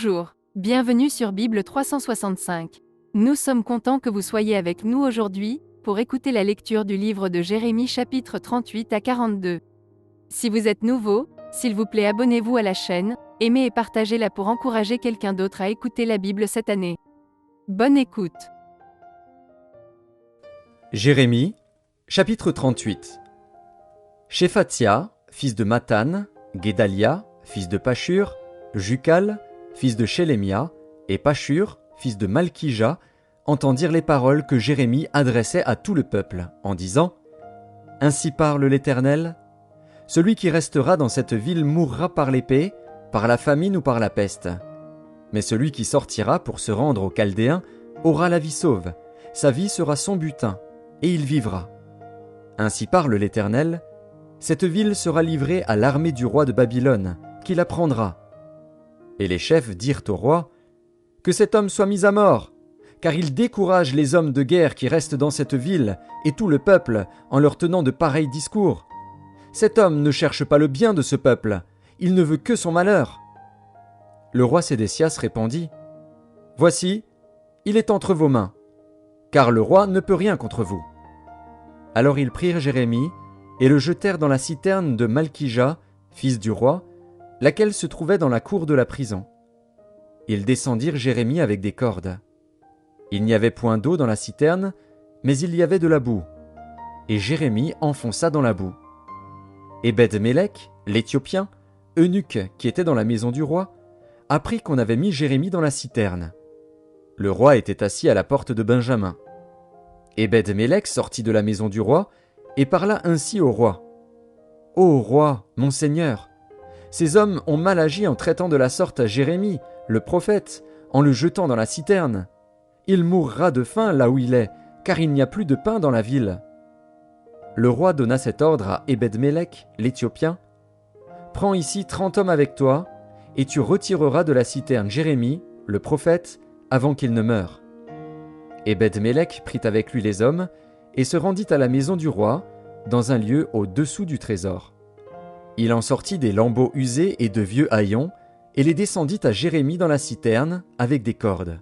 Bonjour, bienvenue sur Bible 365. Nous sommes contents que vous soyez avec nous aujourd'hui, pour écouter la lecture du livre de Jérémie chapitre 38 à 42. Si vous êtes nouveau, s'il vous plaît abonnez-vous à la chaîne, aimez et partagez-la pour encourager quelqu'un d'autre à écouter la Bible cette année. Bonne écoute. Jérémie, chapitre 38. Shephatia, fils de Mathan, Guédalia, fils de Pashur, Jucal, fils de Shelemia, et Pashur, fils de Malkija, entendirent les paroles que Jérémie adressait à tout le peuple, en disant « Ainsi parle l'Éternel, celui qui restera dans cette ville mourra par l'épée, par la famine ou par la peste. Mais celui qui sortira pour se rendre aux Chaldéens aura la vie sauve, sa vie sera son butin, et il vivra. Ainsi parle l'Éternel, cette ville sera livrée à l'armée du roi de Babylone, qui la prendra. » Et les chefs dirent au roi, « Que cet homme soit mis à mort, car il décourage les hommes de guerre qui restent dans cette ville et tout le peuple en leur tenant de pareils discours. Cet homme ne cherche pas le bien de ce peuple, il ne veut que son malheur. » Le roi Sédécias répondit, « Voici, il est entre vos mains, car le roi ne peut rien contre vous. » Alors ils prirent Jérémie et le jetèrent dans la citerne de Malkija, fils du roi, laquelle se trouvait dans la cour de la prison. Ils descendirent Jérémie avec des cordes. Il n'y avait point d'eau dans la citerne, mais il y avait de la boue. Et Jérémie enfonça dans la boue. Ebed-Mélec, l'Éthiopien, eunuque qui était dans la maison du roi, apprit qu'on avait mis Jérémie dans la citerne. Le roi était assis à la porte de Benjamin. Ebed-Mélec sortit de la maison du roi et parla ainsi au roi. « Ô roi, mon seigneur, ces hommes ont mal agi en traitant de la sorte à Jérémie, le prophète, en le jetant dans la citerne. Il mourra de faim là où il est, car il n'y a plus de pain dans la ville. » Le roi donna cet ordre à Ebed-Mélec, l'Éthiopien. « Prends ici 30 hommes avec toi, et tu retireras de la citerne Jérémie, le prophète, avant qu'il ne meure. » Ebed-Mélec prit avec lui les hommes, et se rendit à la maison du roi, dans un lieu au-dessous du trésor. Il en sortit des lambeaux usés et de vieux haillons, et les descendit à Jérémie dans la citerne, avec des cordes.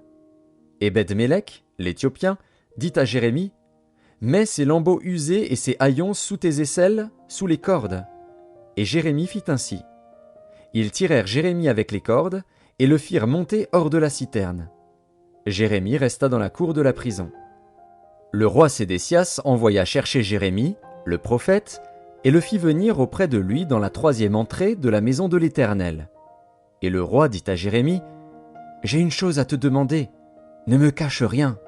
Ebed-Mélec, l'Éthiopien, dit à Jérémie, « Mets ces lambeaux usés et ces haillons sous tes aisselles, sous les cordes. » Et Jérémie fit ainsi. Ils tirèrent Jérémie avec les cordes, et le firent monter hors de la citerne. Jérémie resta dans la cour de la prison. Le roi Sédécias envoya chercher Jérémie, le prophète, et le fit venir auprès de lui dans la 3e entrée de la maison de l'Éternel. Et le roi dit à Jérémie, « J'ai une chose à te demander, ne me cache rien. »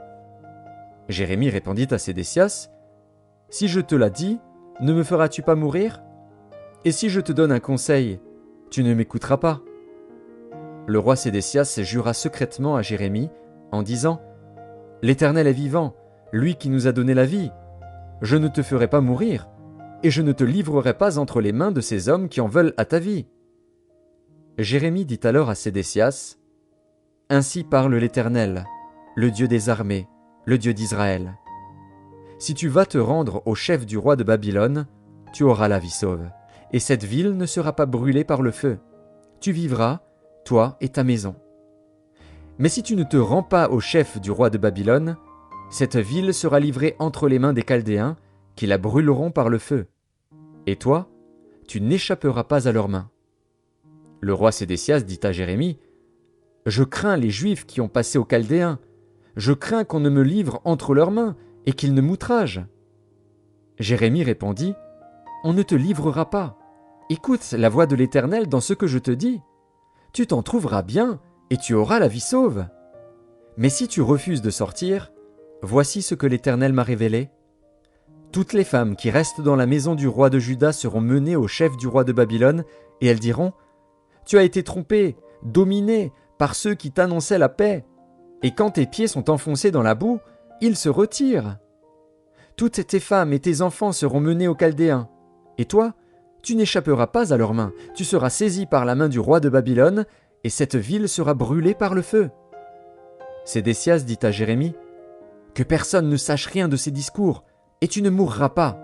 Jérémie répondit à Sédécias, « Si je te la dis, ne me feras-tu pas mourir? Et si je te donne un conseil, tu ne m'écouteras pas. » Le roi Sédécias jura secrètement à Jérémie, en disant, « L'Éternel est vivant, lui qui nous a donné la vie. Je ne te ferai pas mourir, et je ne te livrerai pas entre les mains de ces hommes qui en veulent à ta vie. » Jérémie dit alors à Sédécias, « Ainsi parle l'Éternel, le Dieu des armées, le Dieu d'Israël. Si tu vas te rendre au chef du roi de Babylone, tu auras la vie sauve, et cette ville ne sera pas brûlée par le feu. Tu vivras, toi et ta maison. Mais si tu ne te rends pas au chef du roi de Babylone, cette ville sera livrée entre les mains des Chaldéens, qui la brûleront par le feu. Et toi, tu n'échapperas pas à leurs mains. » Le roi Sédécias dit à Jérémie, « Je crains les Juifs qui ont passé aux Chaldéens. Je crains qu'on ne me livre entre leurs mains et qu'ils ne m'outragent. » Jérémie répondit, « On ne te livrera pas. Écoute la voix de l'Éternel dans ce que je te dis. Tu t'en trouveras bien et tu auras la vie sauve. Mais si tu refuses de sortir, voici ce que l'Éternel m'a révélé. Toutes les femmes qui restent dans la maison du roi de Juda seront menées au chef du roi de Babylone, et elles diront, « Tu as été trompé, dominé par ceux qui t'annonçaient la paix, et quand tes pieds sont enfoncés dans la boue, ils se retirent. Toutes tes femmes et tes enfants seront menés aux Chaldéens, et toi, tu n'échapperas pas à leurs mains, tu seras saisi par la main du roi de Babylone, et cette ville sera brûlée par le feu. » Sédécias dit à Jérémie, « Que personne ne sache rien de ces discours, et tu ne mourras pas.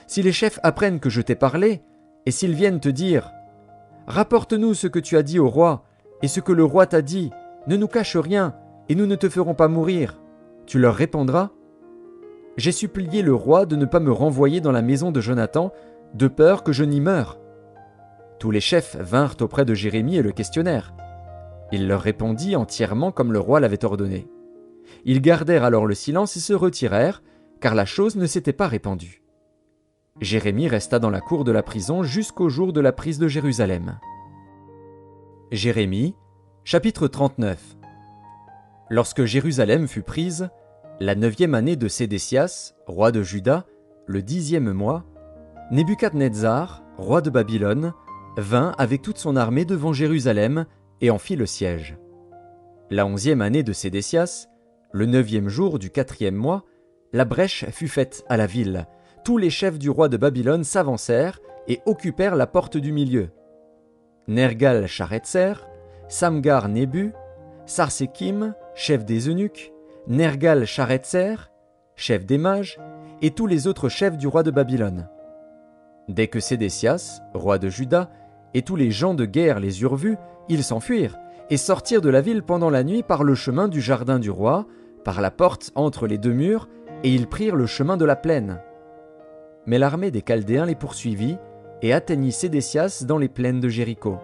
Si les chefs apprennent que je t'ai parlé, et s'ils viennent te dire « Rapporte-nous ce que tu as dit au roi, Et ce que le roi t'a dit, ne nous cache rien, et nous ne te ferons pas mourir. Tu leur répondras, j'ai supplié le roi de ne pas me renvoyer dans la maison de Jonathan, de peur que je n'y meure. Tous les chefs vinrent auprès de Jérémie et le questionnèrent. Il leur répondit entièrement comme le roi l'avait ordonné. Ils gardèrent alors le silence et se retirèrent, car la chose ne s'était pas répandue. Jérémie resta dans la cour de la prison jusqu'au jour de la prise de Jérusalem. Jérémie, chapitre 39. Lorsque Jérusalem fut prise, la 9e année de Sédécias, roi de Juda, le 10e mois, Nebuchadnezzar, roi de Babylone, vint avec toute son armée devant Jérusalem et en fit le siège. La 11e année de Sédécias, le 9e jour du 4e mois, la brèche fut faite à la ville. Tous les chefs du roi de Babylone s'avancèrent et occupèrent la porte du milieu. Nergal-Sharetzer, Samgar-Nébu, Sarsékim, chef des eunuques, Nergal-Sharetzer, chef des mages, et tous les autres chefs du roi de Babylone. Dès que Sédécias, roi de Juda, et tous les gens de guerre les eurent vus, ils s'enfuirent et sortirent de la ville pendant la nuit par le chemin du jardin du roi, par la porte entre les deux murs, et ils prirent le chemin de la plaine. Mais l'armée des Chaldéens les poursuivit et atteignit Sédécias dans les plaines de Jéricho.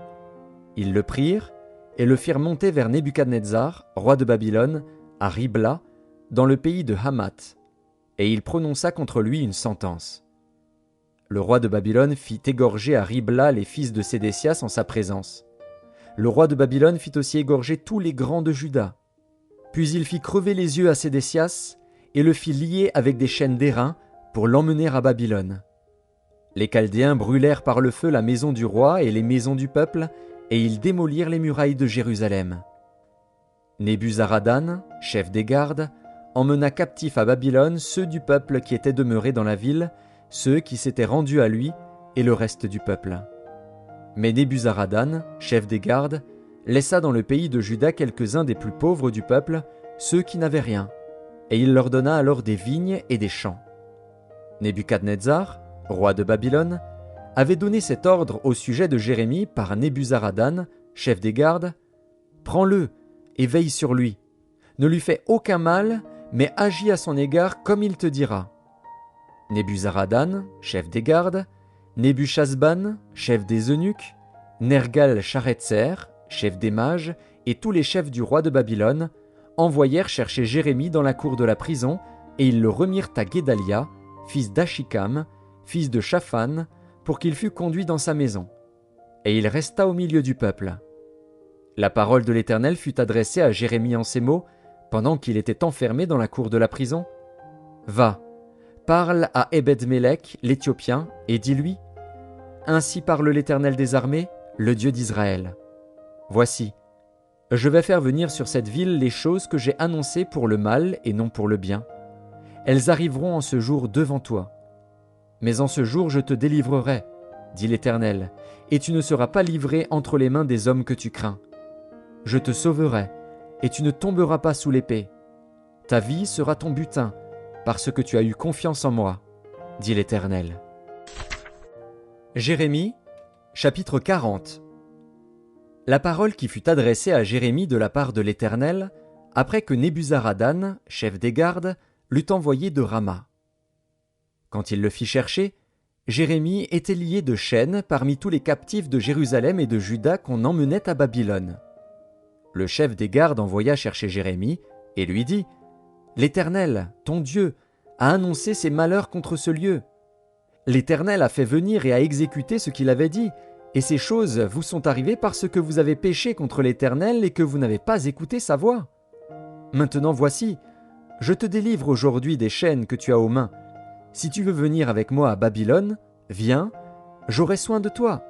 Ils le prirent et le firent monter vers Nebuchadnezzar, roi de Babylone, à Ribla, dans le pays de Hamath, et il prononça contre lui une sentence. Le roi de Babylone fit égorger à Ribla les fils de Sédécias en sa présence. Le roi de Babylone fit aussi égorger tous les grands de Juda. Puis il fit crever les yeux à Sédécias et le fit lier avec des chaînes d'airain pour l'emmener à Babylone. Les Chaldéens brûlèrent par le feu la maison du roi et les maisons du peuple, et ils démolirent les murailles de Jérusalem. Nebuzaradan, chef des gardes, emmena captifs à Babylone ceux du peuple qui étaient demeurés dans la ville, ceux qui s'étaient rendus à lui, et le reste du peuple. Mais Nebuzaradan, chef des gardes, laissa dans le pays de Juda quelques-uns des plus pauvres du peuple, ceux qui n'avaient rien, et il leur donna alors des vignes et des champs. Nebuchadnezzar, roi de Babylone, avait donné cet ordre au sujet de Jérémie par Nebuzaradan, chef des gardes, « Prends-le et veille sur lui. Ne lui fais aucun mal, mais agis à son égard comme il te dira. » Nebuzaradan, chef des gardes, Nebuchasban, chef des eunuques, Nergal-Sharetzer, chef des mages, et tous les chefs du roi de Babylone, envoyèrent chercher Jérémie dans la cour de la prison, et ils le remirent à Guédalia, fils d'Achikam, fils de Shaphan, pour qu'il fût conduit dans sa maison. Et il resta au milieu du peuple. La parole de l'Éternel fut adressée à Jérémie en ces mots, pendant qu'il était enfermé dans la cour de la prison. « Va, parle à Ebed-Mélec, l'Éthiopien, et dis-lui, « Ainsi parle l'Éternel des armées, le Dieu d'Israël. Voici, je vais faire venir sur cette ville les choses que j'ai annoncées pour le mal et non pour le bien. Elles arriveront en ce jour devant toi. Mais en ce jour je te délivrerai, dit l'Éternel, et tu ne seras pas livré entre les mains des hommes que tu crains. Je te sauverai, et tu ne tomberas pas sous l'épée. Ta vie sera ton butin, parce que tu as eu confiance en moi, dit l'Éternel. » Jérémie, chapitre 40. La parole qui fut adressée à Jérémie de la part de l'Éternel, après que Nebuzaradan, chef des gardes, l'eut envoyé de Rama. Quand il le fit chercher, Jérémie était lié de chaînes parmi tous les captifs de Jérusalem et de Juda qu'on emmenait à Babylone. Le chef des gardes envoya chercher Jérémie et lui dit « L'Éternel, ton Dieu, a annoncé ses malheurs contre ce lieu. L'Éternel a fait venir et a exécuté ce qu'il avait dit, et ces choses vous sont arrivées parce que vous avez péché contre l'Éternel et que vous n'avez pas écouté sa voix. Maintenant voici, je te délivre aujourd'hui des chaînes que tu as aux mains. Si tu veux venir avec moi à Babylone, viens, j'aurai soin de toi.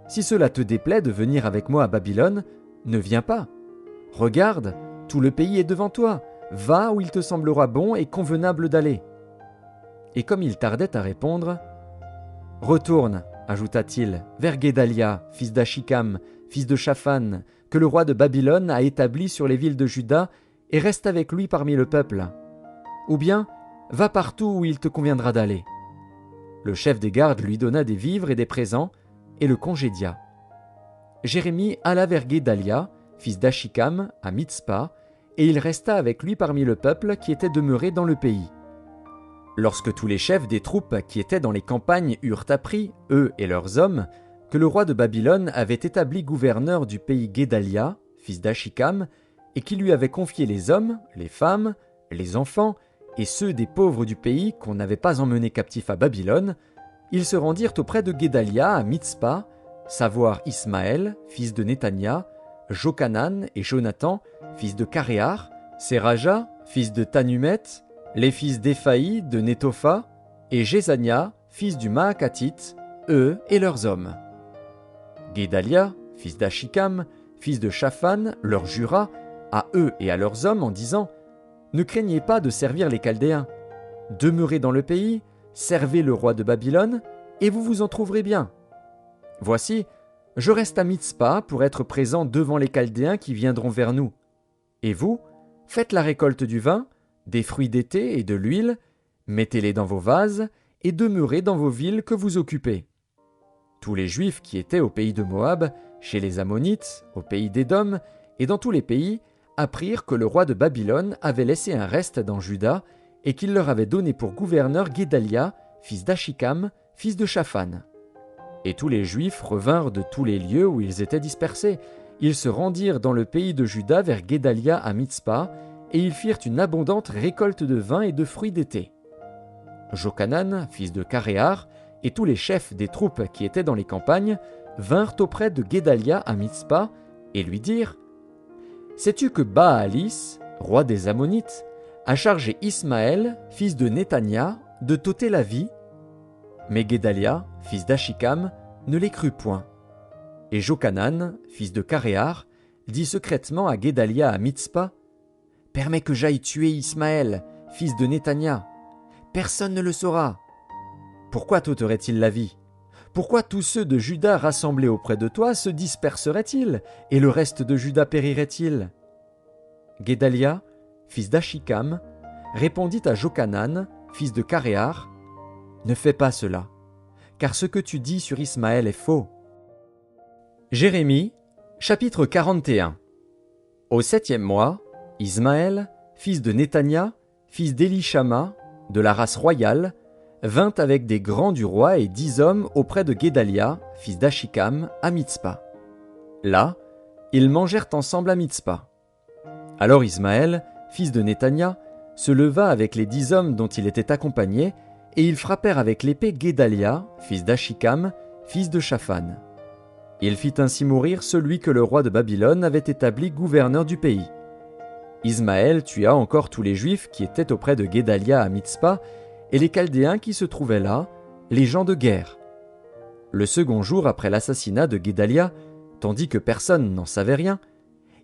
Si cela te déplaît de venir avec moi à Babylone, ne viens pas. Regarde, tout le pays est devant toi. Va où il te semblera bon et convenable d'aller. » Et comme il tardait à répondre, « Retourne, ajouta-t-il, vers Guédalia, fils d'Achikam, fils de Shaphan, que le roi de Babylone a établi sur les villes de Juda, et reste avec lui parmi le peuple. Ou bien, va partout où il te conviendra d'aller. » Le chef des gardes lui donna des vivres et des présents, et le congédia. Jérémie alla vers Guédalia, fils d'Achikam, à Mitzpa, et il resta avec lui parmi le peuple qui était demeuré dans le pays. Lorsque tous les chefs des troupes qui étaient dans les campagnes eurent appris, eux et leurs hommes, que le roi de Babylone avait établi gouverneur du pays Guédalia, fils d'Achikam, et qu'il lui avait confié les hommes, les femmes, les enfants et ceux des pauvres du pays qu'on n'avait pas emmenés captifs à Babylone, ils se rendirent auprès de Guédalia à Mitzpa, savoir Ismaël, fils de Néthania, Jochanan et Jonathan, fils de Caréar, Séraja, fils de Tanumet, les fils d'Éphaï de Nétopha, et Jézania, fils du Maacatite, eux et leurs hommes. Guédalia, fils d'Achikam, fils de Shaphan, leur jura, à eux et à leurs hommes en disant « Ne craignez pas de servir les Chaldéens. Demeurez dans le pays, servez le roi de Babylone, et vous vous en trouverez bien. Voici, je reste à Mitzpa pour être présent devant les Chaldéens qui viendront vers nous. Et vous, faites la récolte du vin, des fruits d'été et de l'huile, mettez-les dans vos vases, et demeurez dans vos villes que vous occupez. » Tous les Juifs qui étaient au pays de Moab, chez les Ammonites, au pays d'Édom, et dans tous les pays, apprirent que le roi de Babylone avait laissé un reste dans Juda, et qu'il leur avait donné pour gouverneur Guédalia, fils d'Achikam, fils de Shaphan. Et tous les Juifs revinrent de tous les lieux où ils étaient dispersés. Ils se rendirent dans le pays de Juda vers Guédalia à Mitzpa, et ils firent une abondante récolte de vin et de fruits d'été. Jochanan, fils de Caréar, et tous les chefs des troupes qui étaient dans les campagnes vinrent auprès de Guédalia à Mitzpa et lui dirent « Sais-tu que Baalis, roi des Ammonites, a chargé Ismaël, fils de Néthania, de t'ôter la vie ?» Mais Guédalia, fils d'Achikam, ne les crut point. Et Jochanan, fils de Caréar, dit secrètement à Guédalia à Mitzpa « Permets que j'aille tuer Ismaël, fils de Néthania. Personne ne le saura. Pourquoi t'ôterait-il la vie ? Pourquoi tous ceux de Juda rassemblés auprès de toi se disperseraient-ils, et le reste de Juda périrait-il » Guédalia, fils d'Achikam, répondit à Jochanan, fils de Caréar, « Ne fais pas cela, car ce que tu dis sur Ismaël est faux. » Jérémie, chapitre 41. Au 7e mois, Ismaël, fils de Néthania, fils d'Élishama, de la race royale, vint avec des grands du roi et 10 hommes auprès de Guédalia, fils d'Achikam, à Mitzpa. Là, ils mangèrent ensemble à Mitzpa. Alors Ismaël, fils de Néthania, se leva avec les 10 hommes dont il était accompagné, et ils frappèrent avec l'épée Guédalia, fils d'Achikam, fils de Shaphan. Il fit ainsi mourir celui que le roi de Babylone avait établi gouverneur du pays. Ismaël tua encore tous les Juifs qui étaient auprès de Guédalia à Mitzpa, et les Chaldéens qui se trouvaient là, les gens de guerre. Le second jour après l'assassinat de Guédalia, tandis que personne n'en savait rien,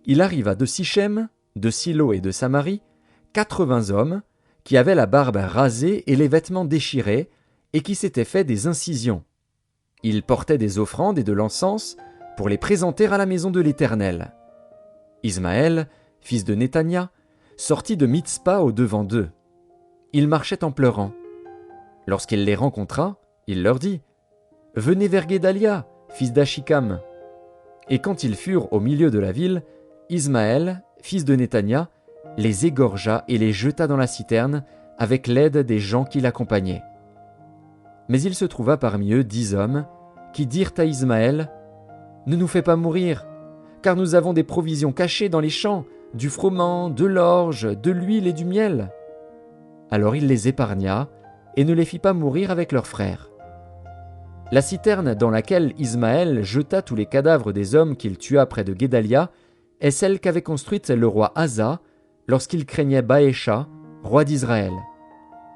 il arriva de Sichem, de Silo et de Samarie, 80 hommes, qui avaient la barbe rasée et les vêtements déchirés, et qui s'étaient fait des incisions. Ils portaient des offrandes et de l'encens pour les présenter à la maison de l'Éternel. Ismaël, fils de Néthania, sortit de Mitzpa au-devant d'eux. Il marchait en pleurant. Lorsqu'il les rencontra, il leur dit « Venez vers Guédalia, fils d'Achikam. » Et quand ils furent au milieu de la ville, Ismaël, fils de Néthania, les égorgea et les jeta dans la citerne avec l'aide des gens qui l'accompagnaient. Mais il se trouva parmi eux 10 hommes qui dirent à Ismaël « Ne nous fais pas mourir, car nous avons des provisions cachées dans les champs, du froment, de l'orge, de l'huile et du miel. » Alors il les épargna et ne les fit pas mourir avec leurs frères. La citerne dans laquelle Ismaël jeta tous les cadavres des hommes qu'il tua près de Guédalia est celle qu'avait construite le roi Asa lorsqu'il craignait Baécha, roi d'Israël.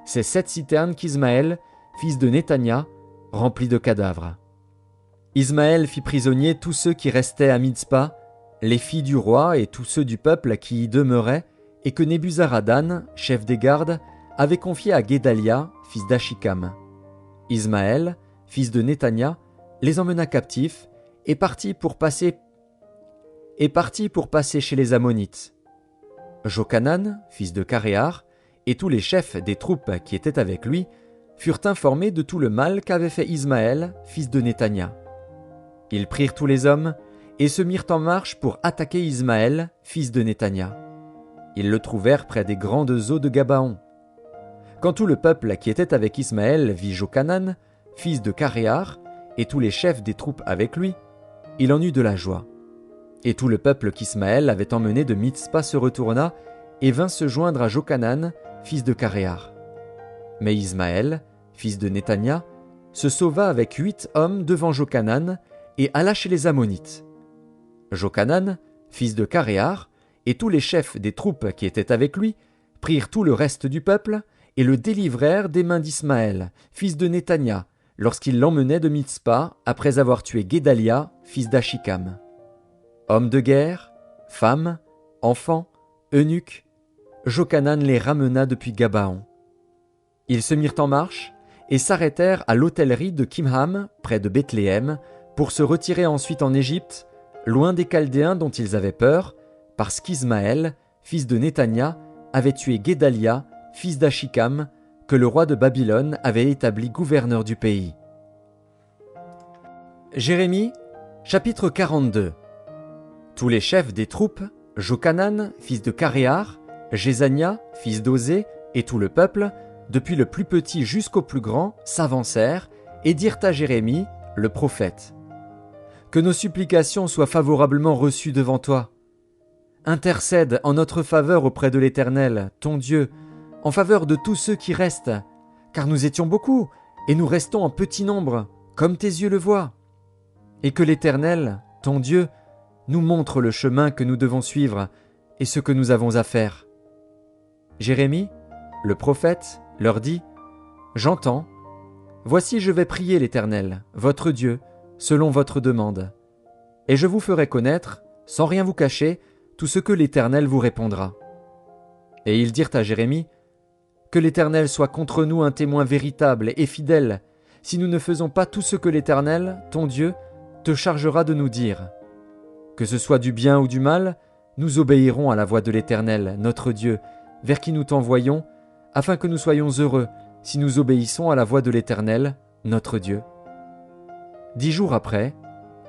C'est cette citerne qu'Ismaël, fils de Néthania, remplit de cadavres. Ismaël fit prisonnier tous ceux qui restaient à Mitzpa, les filles du roi et tous ceux du peuple qui y demeuraient, et que Nebuzaradan, chef des gardes, avait confié à Guédalia, fils d'Achikam. Ismaël, fils de Néthania, les emmena captifs et partit pour passer chez les Ammonites. Jochanan, fils de Caréar, et tous les chefs des troupes qui étaient avec lui furent informés de tout le mal qu'avait fait Ismaël, fils de Néthania. Ils prirent tous les hommes et se mirent en marche pour attaquer Ismaël, fils de Néthania. Ils le trouvèrent près des grandes eaux de Gabaon. Quand tout le peuple qui était avec Ismaël vit Jochanan, fils de Caréar, et tous les chefs des troupes avec lui, il en eut de la joie. Et tout le peuple qu'Ismaël avait emmené de Mitzpa se retourna et vint se joindre à Jochanan, fils de Caréar. Mais Ismaël, fils de Néthania, se sauva avec 8 hommes devant Jochanan et alla chez les Ammonites. Jochanan, fils de Caréar, et tous les chefs des troupes qui étaient avec lui, prirent tout le reste du peuple et le délivrèrent des mains d'Ismaël, fils de Néthania, lorsqu'il l'emmenait de Mitzpa après avoir tué Guédalia, fils d'Achikam. Hommes de guerre, femmes, enfants, eunuques, Jochanan les ramena depuis Gabaon. Ils se mirent en marche et s'arrêtèrent à l'hôtellerie de Kimham, près de Bethléem, pour se retirer ensuite en Égypte, loin des Chaldéens dont ils avaient peur, parce qu'Ismaël, fils de Néthania, avait tué Guédalia, fils d'Achikam, que le roi de Babylone avait établi gouverneur du pays. Jérémie, chapitre 42. Tous les chefs des troupes, Jochanan, fils de Caréar, Jézania, fils d'Osée, et tout le peuple, depuis le plus petit jusqu'au plus grand, s'avancèrent et dirent à Jérémie, le prophète: Que nos supplications soient favorablement reçues devant toi. Intercède en notre faveur auprès de l'Éternel, ton Dieu, en faveur de tous ceux qui restent, car nous étions beaucoup, et nous restons en petit nombre, comme tes yeux le voient. Et que l'Éternel, ton Dieu, nous montre le chemin que nous devons suivre et ce que nous avons à faire. Jérémie, le prophète, leur dit: J'entends. Voici, je vais prier l'Éternel, votre Dieu, selon votre demande. Et je vous ferai connaître, sans rien vous cacher, tout ce que l'Éternel vous répondra. Et ils dirent à Jérémie: Que l'Éternel soit contre nous un témoin véritable et fidèle, si nous ne faisons pas tout ce que l'Éternel, ton Dieu, te chargera de nous dire. Que ce soit du bien ou du mal, nous obéirons à la voix de l'Éternel, notre Dieu, vers qui nous t'envoyons, afin que nous soyons heureux si nous obéissons à la voix de l'Éternel, notre Dieu. 10 jours après,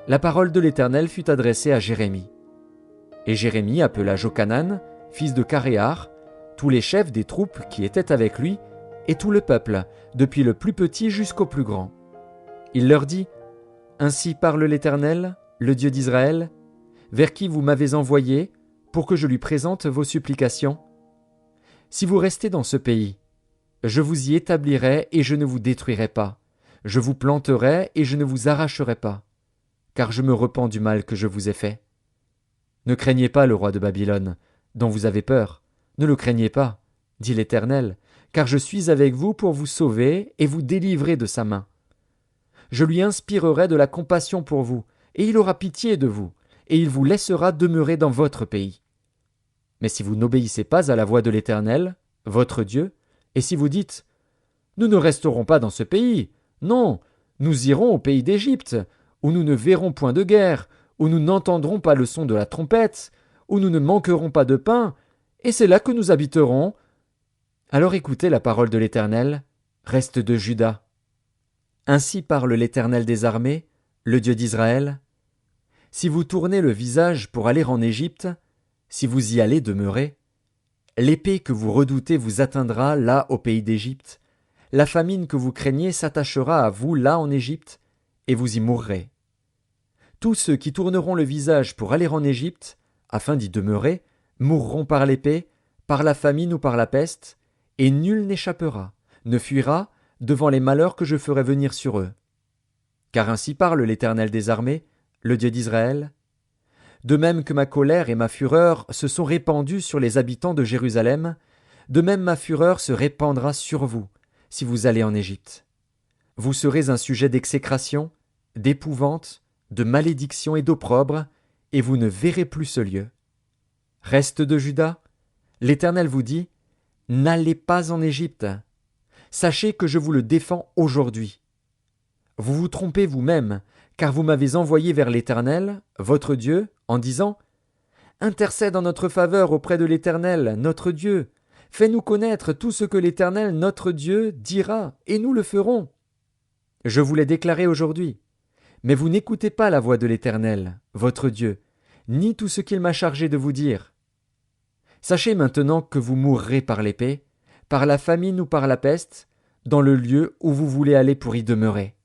la parole de l'Éternel fut adressée à Jérémie. Et Jérémie appela Jochanan, fils de Caréar, tous les chefs des troupes qui étaient avec lui, et tout le peuple, depuis le plus petit jusqu'au plus grand. Il leur dit: Ainsi parle l'Éternel, le Dieu d'Israël, vers qui vous m'avez envoyé, pour que je lui présente vos supplications. Si vous restez dans ce pays, je vous y établirai et je ne vous détruirai pas. Je vous planterai et je ne vous arracherai pas, car je me repens du mal que je vous ai fait. Ne craignez pas le roi de Babylone, dont vous avez peur. Ne le craignez pas, dit l'Éternel, car je suis avec vous pour vous sauver et vous délivrer de sa main. Je lui inspirerai de la compassion pour vous, et il aura pitié de vous, et il vous laissera demeurer dans votre pays. Mais si vous n'obéissez pas à la voix de l'Éternel, votre Dieu, et si vous dites: Nous ne resterons pas dans ce pays, non, nous irons au pays d'Égypte, où nous ne verrons point de guerre, où nous n'entendrons pas le son de la trompette, où nous ne manquerons pas de pain, et c'est là que nous habiterons. Alors écoutez la parole de l'Éternel, reste de Juda. Ainsi parle l'Éternel des armées, le Dieu d'Israël. Si vous tournez le visage pour aller en Égypte, si vous y allez demeurer, l'épée que vous redoutez vous atteindra là au pays d'Égypte, la famine que vous craignez s'attachera à vous là en Égypte, et vous y mourrez. Tous ceux qui tourneront le visage pour aller en Égypte, afin d'y demeurer, mourront par l'épée, par la famine ou par la peste, et nul n'échappera, ne fuira, devant les malheurs que je ferai venir sur eux. Car ainsi parle l'Éternel des armées, le Dieu d'Israël. De même que ma colère et ma fureur se sont répandues sur les habitants de Jérusalem, de même ma fureur se répandra sur vous, si vous allez en Égypte. Vous serez un sujet d'exécration, d'épouvante, de malédiction et d'opprobre, et vous ne verrez plus ce lieu. Reste de Juda, l'Éternel vous dit: N'allez pas en Égypte. Sachez que je vous le défends aujourd'hui. Vous vous trompez vous-même, car vous m'avez envoyé vers l'Éternel, votre Dieu, en disant: Intercède en notre faveur auprès de l'Éternel, notre Dieu. Fais-nous connaître tout ce que l'Éternel, notre Dieu, dira, et nous le ferons. Je vous l'ai déclaré aujourd'hui. Mais vous n'écoutez pas la voix de l'Éternel, votre Dieu, ni tout ce qu'il m'a chargé de vous dire. Sachez maintenant que vous mourrez par l'épée, par la famine ou par la peste, dans le lieu où vous voulez aller pour y demeurer.